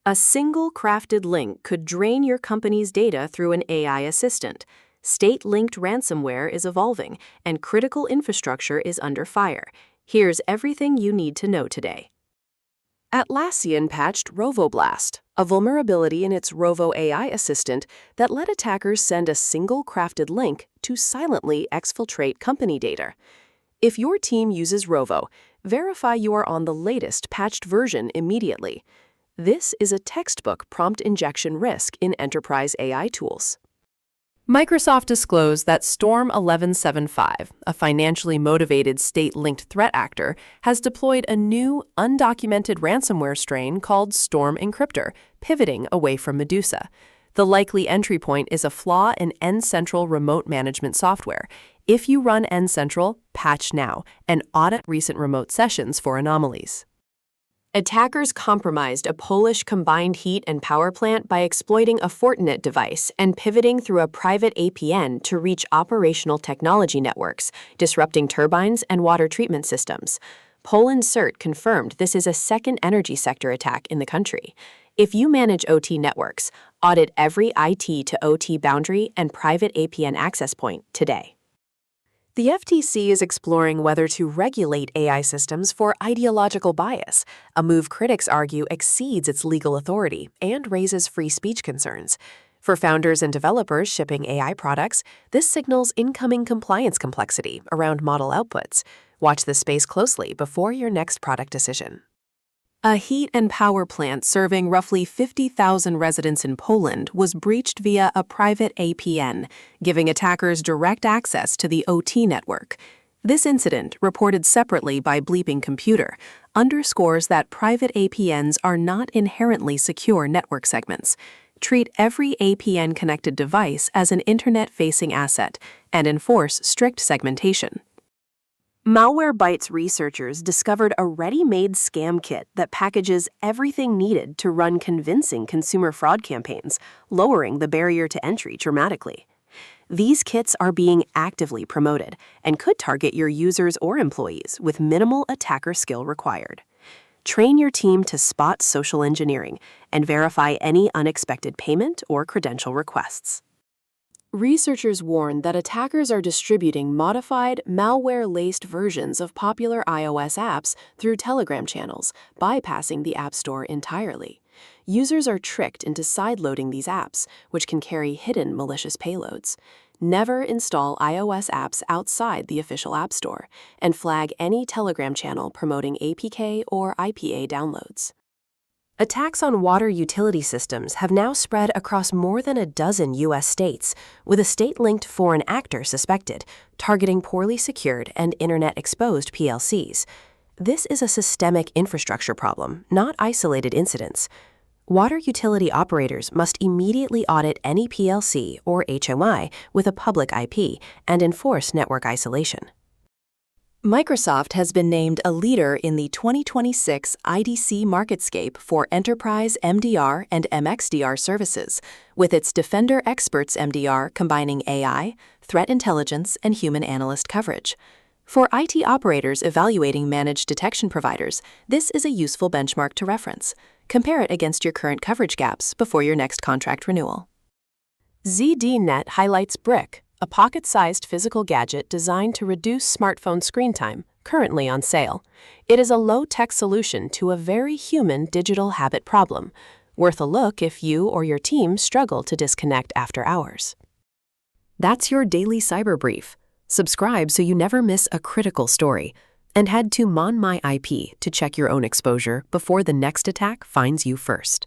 A single crafted link could drain your company's data through an AI assistant. State-linked ransomware is evolving, and critical infrastructure is under fire. Here's everything you need to know today. Atlassian patched Rovo, a vulnerability in its Rovo AI assistant that let attackers send a single crafted link to silently exfiltrate company data. If your team uses Rovo, verify you are on the latest patched version immediately. This is a textbook prompt injection risk in enterprise AI tools. Microsoft disclosed that Storm 1175, a financially motivated state-linked threat actor, has deployed a new, undocumented ransomware strain called STORMENCRYPTOR, pivoting away from Medusa. The likely entry point is a flaw in N-Central remote management software. If you run N-Central, patch now and audit recent remote sessions for anomalies. Attackers compromised a Polish combined heat and power plant by exploiting a Fortinet device and pivoting through a private APN to reach operational technology networks, disrupting turbines and water treatment systems. Poland's CERT confirmed this is a second energy sector attack in the country. If you manage OT networks, audit every IT to OT boundary and private APN access point today. The FTC is exploring whether to regulate AI systems for ideological bias, a move critics argue exceeds its legal authority and raises free speech concerns. For founders and developers shipping AI products, this signals incoming compliance complexity around model outputs. Watch this space closely before your next product decision. A heat and power plant serving roughly 50,000 residents in Poland was breached via a private APN, giving attackers direct access to the OT network. This incident, reported separately by Bleeping Computer, underscores that private APNs are not inherently secure network segments. Treat every APN-connected device as an internet-facing asset and enforce strict segmentation. Malwarebytes researchers discovered a ready-made scam kit that packages everything needed to run convincing consumer fraud campaigns, lowering the barrier to entry dramatically. These kits are being actively promoted and could target your users or employees with minimal attacker skill required. Train your team to spot social engineering and verify any unexpected payment or credential requests. Researchers warn that attackers are distributing modified, malware-laced versions of popular iOS apps through Telegram channels, bypassing the App Store entirely. Users are tricked into sideloading these apps, which can carry hidden malicious payloads. Never install iOS apps outside the official App Store, and flag any Telegram channel promoting APK or IPA downloads. Attacks on water utility systems have now spread across more than a dozen U.S. states, with a state-linked foreign actor suspected, targeting poorly secured and internet-exposed PLCs. This is a systemic infrastructure problem, not isolated incidents. Water utility operators must immediately audit any PLC or HMI with a public IP and enforce network isolation. Microsoft has been named a leader in the 2026 IDC MARKETSCAPE for Enterprise MDR and MXDR services, with its Defender Experts MDR combining AI, threat intelligence, and human analyst coverage. For IT operators evaluating managed detection providers, this is a useful benchmark to reference. Compare it against your current coverage gaps before your next contract renewal. ZDNet highlights Brick, a pocket-sized physical gadget designed to reduce smartphone screen time, currently on sale. It is a low-tech solution to a very human digital habit problem, worth a look if you or your team struggle to disconnect after hours. That's your daily cyber brief. Subscribe so you never miss a critical story, and head to MonMyIP to check your own exposure before the next attack finds you first.